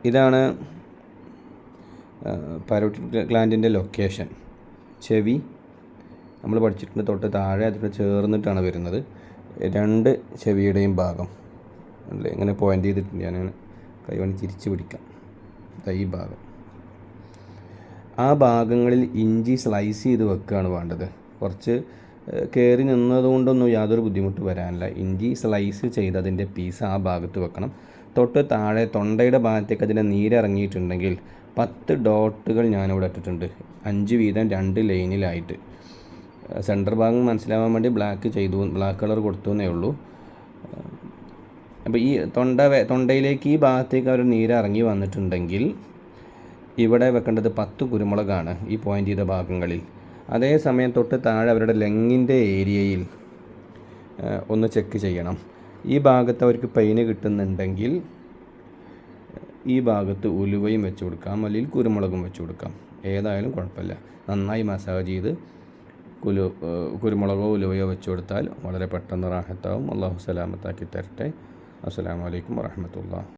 ഇതാണ് പൈറോട്ടിക് ഗ്ലാൻഡിൻ്റെ ലൊക്കേഷൻ. ചെവി നമ്മൾ പഠിച്ചിട്ടുണ്ട്, തൊട്ട് താഴെ അതിന് ചേർന്നിട്ടാണ് വരുന്നത്. 2 ചെവിയുടെയും ഭാഗം അല്ലേ ഇങ്ങനെ പോയിൻ്റ് ചെയ്തിട്ടുണ്ട്. ഞാൻ കൈവണി തിരിച്ച് പിടിക്കാം. ഈ ഭാഗം, ആ ഭാഗങ്ങളിൽ ഇഞ്ചി സ്ലൈസ് ചെയ്ത് വെക്കുകയാണ് വേണ്ടത്. കുറച്ച് കയറി നിന്നതുകൊണ്ടൊന്നും യാതൊരു ബുദ്ധിമുട്ട് വരാനില്ല. ഇഞ്ചി സ്ലൈസ് ചെയ്തതിൻ്റെ പീസ് ആ ഭാഗത്ത് വെക്കണം. തൊട്ട് താഴെ തൊണ്ടയുടെ ഭാഗത്തേക്ക് അതിൻ്റെ നീരിറങ്ങിയിട്ടുണ്ടെങ്കിൽ 10 ഡോട്ടുകൾ ഞാനിവിടെ ഇട്ടിട്ടുണ്ട്. 5 വീതം 2 ലൈനിലായിട്ട്. സെൻറ്റർ ഭാഗം മനസ്സിലാവാൻ വേണ്ടി ബ്ലാക്ക് കളർ കൊടുത്തു എന്നേ ഉള്ളൂ. അപ്പോൾ ഈ തൊണ്ടയിലേക്ക് ഈ ഭാഗത്തേക്ക് അവർ നീരിറങ്ങി വന്നിട്ടുണ്ടെങ്കിൽ ഇവിടെ വെക്കേണ്ടത് 10 കുരുമുളകാണ് ഈ പോയിൻ്റ് ചെയ്ത ഭാഗങ്ങളിൽ. അതേസമയം തൊട്ട് താഴെ അവരുടെ ലെങ്ങിൻ്റെ ഏരിയയിൽ ഒന്ന് ചെക്ക് ചെയ്യണം. ഈ ഭാഗത്ത് അവർക്ക് പെയിന് കിട്ടുന്നുണ്ടെങ്കിൽ ഈ ഭാഗത്ത് ഉലുവയും വെച്ച് കൊടുക്കാം, അല്ലെങ്കിൽ കുരുമുളകും വെച്ച് കൊടുക്കാം. ഏതായാലും കുഴപ്പമില്ല. നന്നായി മസാജ് ചെയ്ത് കുരുമുളകോ ഉലുവയോ വെച്ച് കൊടുത്താൽ വളരെ പെട്ടെന്ന് റാഹത്താവും. അള്ളാഹു സലാമത്താക്കി തരട്ടെ. അസ്സലാമു അലൈക്കും വറഹ്മത്തുള്ളാഹി.